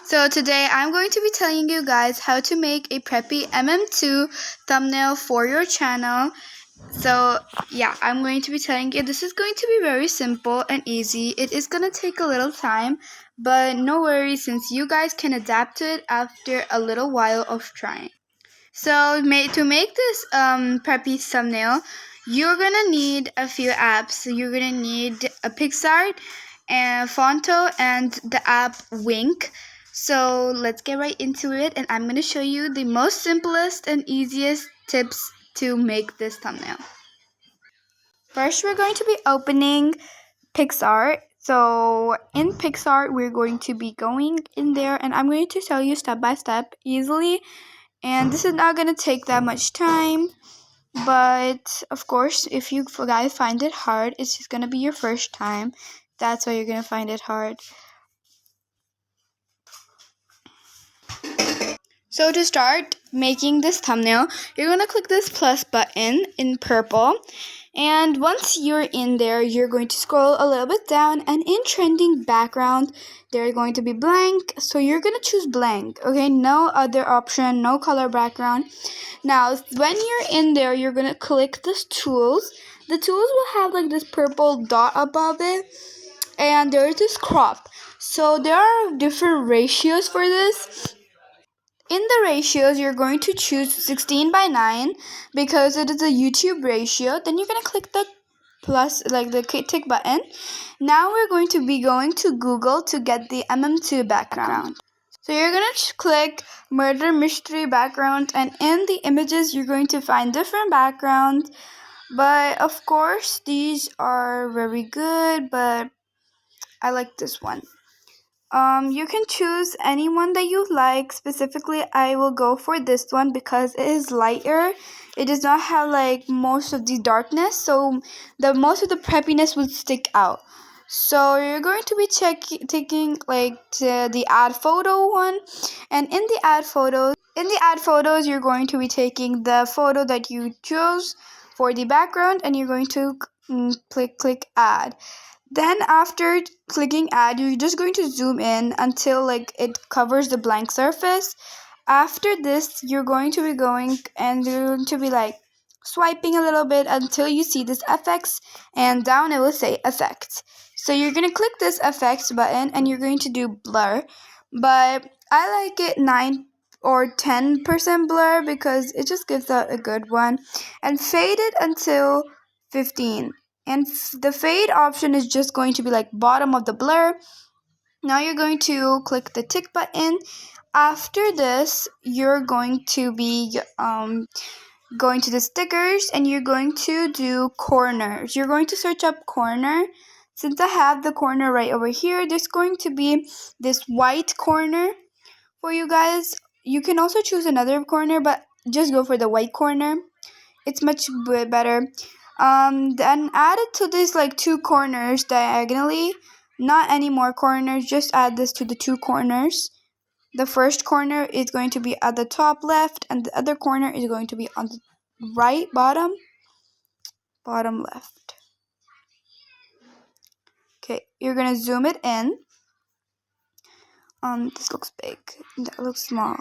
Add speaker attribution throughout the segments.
Speaker 1: So today I'm going to be telling you guys how to make a preppy mm2 thumbnail for your channel. So yeah, I'm going to be telling you this is going to be very simple and easy. It is going to take a little time, but no worries since you guys can adapt to it after a little while of trying. So to make this preppy thumbnail, you're going to need a few apps. So you're going to need a PixArt and Fonto and the app Wink. So let's get right into it, and I'm going to show you the most simplest and easiest tips to make this thumbnail. First, we're going to be opening PixArt. So in PixArt, we're going to be going in there, and I'm going to tell you step by step easily. And this is not going to take that much time. But of course, if you guys find it hard, it's just going to be your first time. That's why you're going to find it hard. So to start making this thumbnail, you're going to click this plus button in purple. And once you're in there, you're going to scroll a little bit down, and in trending background, they're going to be blank. So you're going to choose blank, okay? No other option, no color background. Now, when you're in there, you're going to click this tools. The tools will have like this purple dot above it, and there's this crop. So there are different ratios for this. In the ratios, you're going to choose 16 by 9 because it is a YouTube ratio. Then you're going to click the plus, like the tick button. Now we're going to be going to Google to get the mm2 background. So you're going to click murder mystery background, and in the images, you're going to find different backgrounds. But of course, these are very good, but I like this one. You can choose any one that you like. Specifically, I will go for this one because it is lighter. It does not have like most of the darkness, so the most of the preppiness would stick out. So you're going to be taking like the add photo one, and in the add photos, you're going to be taking the photo that you chose for the background, and you're going to click add. Then after clicking add, you're just going to zoom in until like it covers the blank surface. After this, you're going to be going and you're going to be like swiping a little bit until you see this effects, and down it will say effects. So you're going to click this effects button and you're going to do blur, but I like it 9 or 10% blur because it just gives out a good one, and fade it until 15. And the fade option is just going to be like bottom of the blur. Now you're going to click the tick button. After this, you're going to be going to the stickers, and you're going to do corners. You're going to search up corner. Since I have the corner right over here, there's going to be this white corner for you guys. You can also choose another corner, but just go for the white corner. It's much better. Then add it to these like two corners diagonally. Not any more corners, just add this to the two corners. The first corner is going to be at the top left, and the other corner is going to be on the right bottom left. Okay, you're gonna zoom it in. This looks big, that looks small.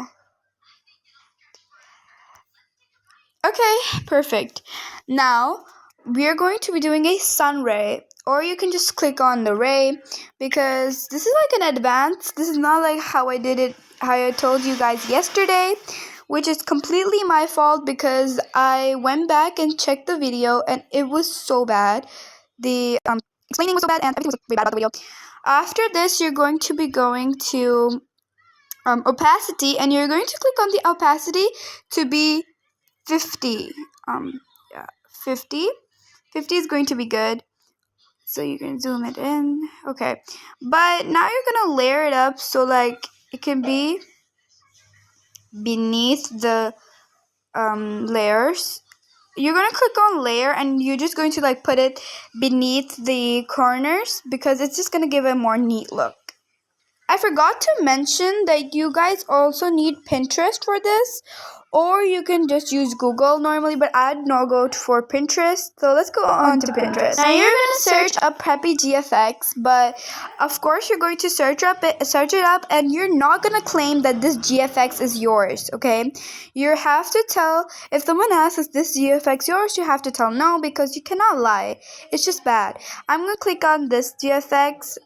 Speaker 1: Okay, perfect. Now we are going to be doing a sun ray, or you can just click on the ray because this is like an advanced. This is not like how I did it, how I told you guys yesterday, which is completely my fault because I went back and checked the video and it was so bad. The explaining was so bad and everything was really bad about the video. After this, you're going to be going to opacity, and you're going to click on the opacity to be 50. 50 is going to be good. So you can zoom it in. Okay, but now you're gonna layer it up so like it can be beneath the layers. You're gonna click on layer, and you're just going to like put it beneath the corners because it's just gonna give a more neat look. I forgot to mention that you guys also need Pinterest for this, or you can just use Google normally, but I'd not go for Pinterest. So let's go on to Pinterest. Now you're gonna search up preppy GFX, but of course you're going to search it up, and you're not gonna claim that this GFX is yours. Okay, you have to tell if someone asks, "Is this GFX yours?" You have to tell no, because you cannot lie. It's just bad. I'm gonna click on this GFX.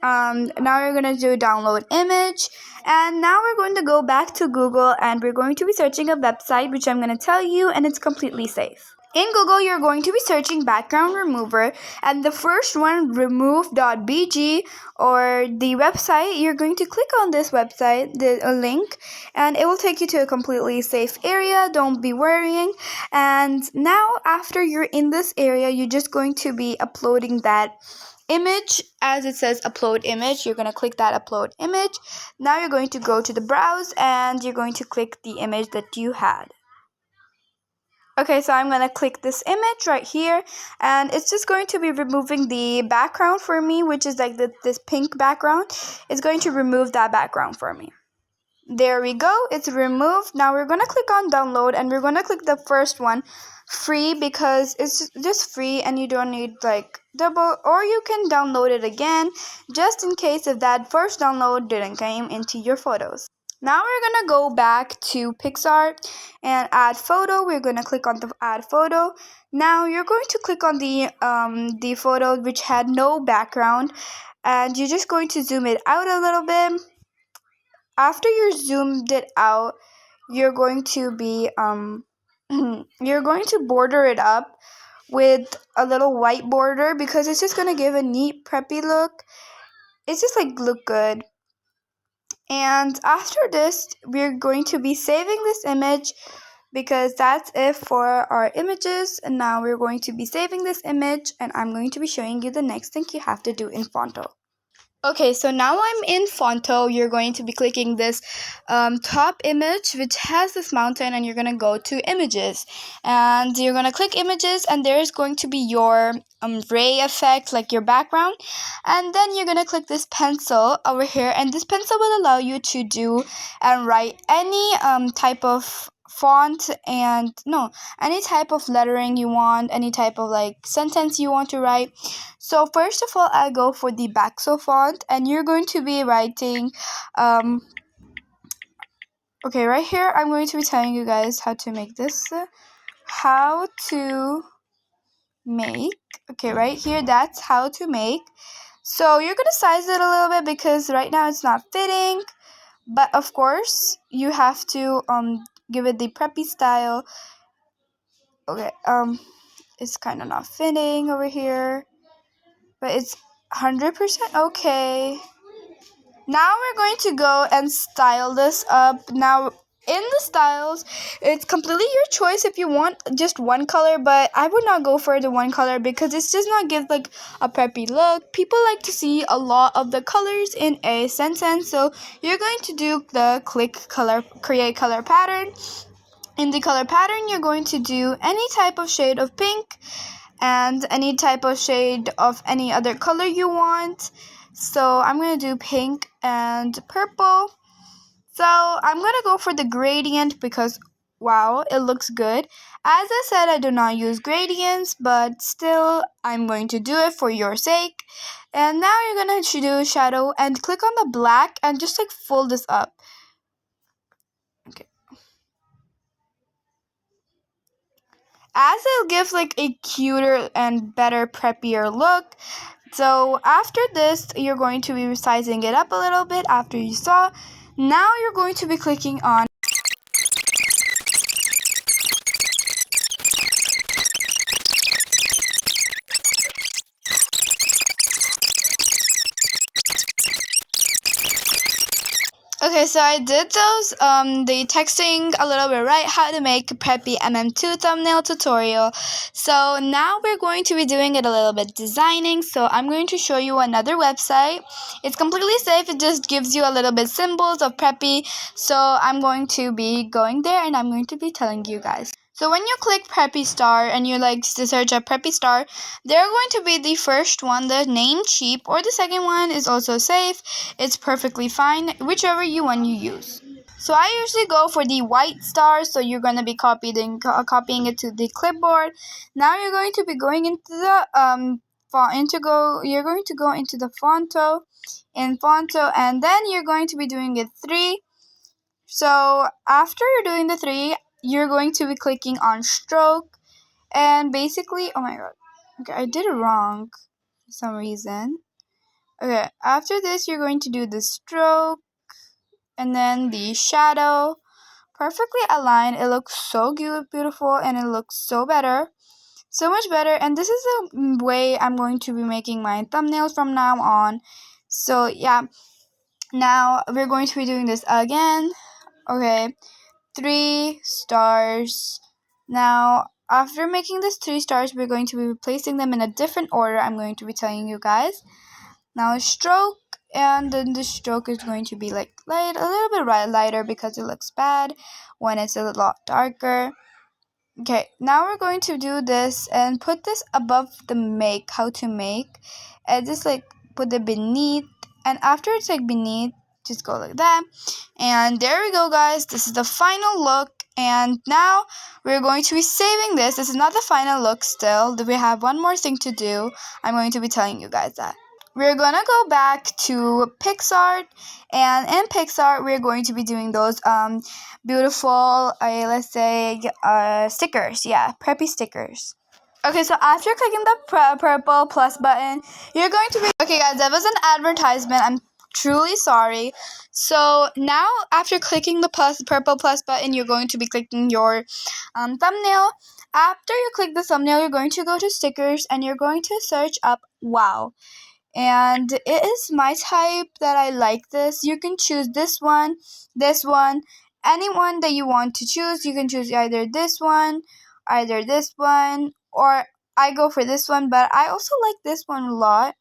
Speaker 1: Now we're going to do download image, and now we're going to go back to Google, and we're going to be searching a website which I'm going to tell you, and it's completely safe. In Google, you're going to be searching background remover, and the first one, remove.bg, or the website, you're going to click on this website, the link, and it will take you to a completely safe area. Don't be worrying. And now after you're in this area, you're just going to be uploading that image. As it says upload image, you're going to click that upload image. Now you're going to go to the browse, and you're going to click the image that you had. Okay, so I'm going to click this image right here, and it's just going to be removing the background for me, which is like this pink background. It's going to remove that background for me. There we go, it's removed. Now we're going to click on download, and we're going to click the first one, free, because it's just free and you don't need like double, or you can download it again just in case if that first download didn't came into your photos. Now we're going to go back to PixArt and add photo. We're going to click on the add photo. Now you're going to click on the photo which had no background, and you're just going to zoom it out a little bit. After you zoomed it out, you're going to be you're going to border it up with a little white border, because it's just going to give a neat preppy look. It's just like look good. And after this, we're going to be saving this image, because that's it for our images. And now we're going to be saving this image, and I'm going to be showing you the next thing you have to do in Fonto. Okay, so now I'm in Fonto. You're going to be clicking this top image which has this mountain, and you're going to go to images, and you're going to click images, and there's going to be your ray effect, like your background, and then you're going to click this pencil over here, and this pencil will allow you to do and write any type of font, and no, any type of lettering you want, any type of like sentence you want to write. So first of all, I'll go for the ＧSO font, and you're going to be writing okay, right here I'm going to be telling you guys how to make this. How to make. Okay, right here, that's how to make. So you're going to size it a little bit, because right now it's not fitting, but of course you have to give it the preppy style. Okay, it's kind of not fitting over here, but it's 100% okay. Now we're going to go and style this up. Now in the styles, it's completely your choice if you want just one color, but I would not go for the one color, because it does not give like a preppy look. People like to see a lot of the colors in a sentence, so you're going to do the create color pattern. In the color pattern, you're going to do any type of shade of pink and any type of shade of any other color you want. So I'm going to do pink and purple. So I'm going to go for the gradient, because wow, it looks good. As I said, I do not use gradients, but still I'm going to do it for your sake. And now you're going to do shadow, and click on the black and just like fold this up. Okay. As it'll give like a cuter and better preppier look. So after this, you're going to be resizing it up a little bit after you saw. Now you're going to be clicking on okay, so I did the texting a little bit right, how to make a preppy mm2 thumbnail tutorial. So now we're going to be doing it a little bit designing. So I'm going to show you another website. It's completely safe. It just gives you a little bit symbols of preppy. So I'm going to be going there, and I'm going to be telling you guys. So when you click Preppy Star and you like to search up Preppy Star, they're going to be the first one, the name cheap, or the second one is also safe. It's perfectly fine, whichever one you use. So I usually go for the white star, so you're going to be copying it to the clipboard. Now you're going to be going into the you're going to go into the Fonto, and then you're going to be doing it 3. So after you're doing the 3, you're going to be clicking on stroke, and basically, oh my god, okay, I did it wrong for some reason. Okay, after this, you're going to do the stroke, and then the shadow, perfectly aligned. It looks so beautiful, and it looks so much better. And this is the way I'm going to be making my thumbnails from now on. So yeah, now we're going to be doing this again. Okay, 3 stars. Now, after making this 3 stars, we're going to be placing them in a different order. I'm going to be telling you guys. Now, stroke, and then the stroke is going to be like a little bit lighter because it looks bad when it's a lot darker. Okay, now we're going to do this and put this above the how to make, and just like put it beneath, and after it's like beneath, just go like that. And there we go, guys. This is the final look, and now we're going to be saving this. This is not the final look still. We have one more thing to do. I'm going to be telling you guys that. We're gonna go back to PicsArt, and in PicsArt, we're going to be doing those beautiful, let's say, stickers. Yeah, preppy stickers. Okay, so after clicking the purple plus button, you're going to be... Okay, guys, that was an advertisement. I'm truly sorry. So now, after clicking the purple plus button, you're going to be clicking your thumbnail. After you click the thumbnail, you're going to go to stickers, and you're going to search up wow. And it is my type that I like this. You can choose this one, any one that you want to choose. You can choose either this one, or I go for this one, but I also like this one a lot.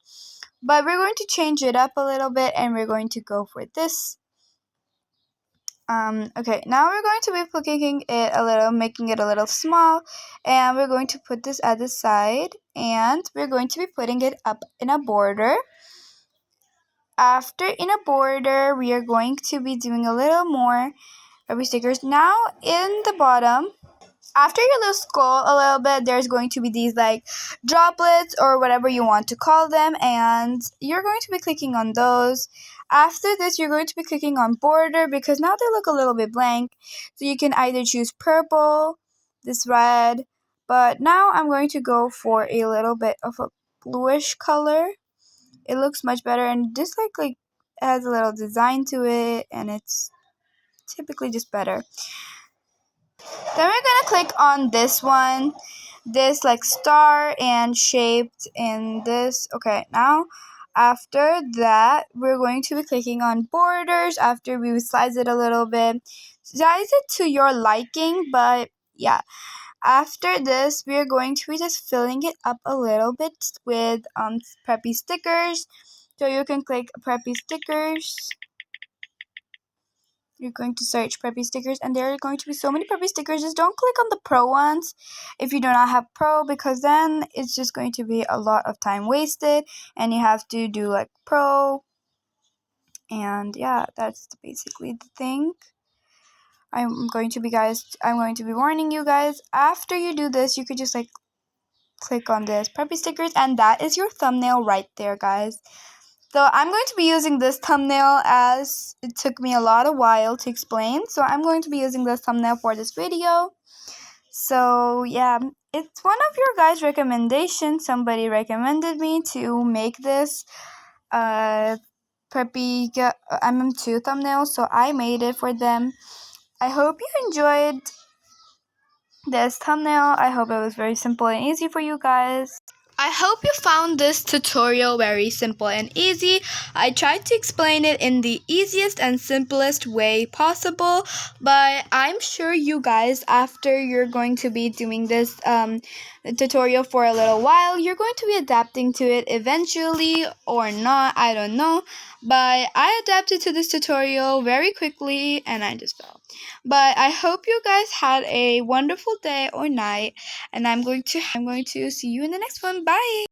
Speaker 1: But we're going to change it up a little bit, and we're going to go for this. Okay, now we're going to be clicking it a little, making it a little small, and we're going to put this at the side, and we're going to be putting it up in a border. After in a border, we are going to be doing a little more rubber stickers. Now in the bottom, after you little scroll a little bit, there's going to be these like droplets or whatever you want to call them, and you're going to be clicking on those. After this, you're going to be clicking on border because now they look a little bit blank. So you can either choose purple, this red, but now I'm going to go for a little bit of a bluish color. It looks much better, and this like has a little design to it, and it's typically just better. Then we're gonna click on this one, this like star and shaped in this. Okay, now after that, we're going to be clicking on borders. After we size it a little bit, size it to your liking, but yeah. After this, we're going to be just filling it up a little bit with preppy stickers. So you can click preppy stickers. You're going to search preppy stickers, and there are going to be so many preppy stickers. Just don't click on the pro ones if you do not have pro, because then it's just going to be a lot of time wasted, and you have to do like pro. And yeah, that's basically the thing. I'm going to be warning you guys. After you do this, you could just like click on this preppy stickers, and that is your thumbnail right there, guys. So I'm going to be using this thumbnail as it took me a lot of while to explain. So I'm going to be using this thumbnail for this video. So yeah, it's one of your guys' recommendations. Somebody recommended me to make this preppy mm2 thumbnail, so I made it for them. I hope you enjoyed this thumbnail. I hope it was very simple and easy for you guys. I hope you found this tutorial very simple and easy. I tried to explain it in the easiest and simplest way possible, but I'm sure you guys, after you're going to be doing this tutorial for a little while, you're going to be adapting to it eventually or not, I don't know. but I adapted to this tutorial very quickly and I just fell. But I hope you guys had a wonderful day or night, and I'm going to see you in the next one. Bye!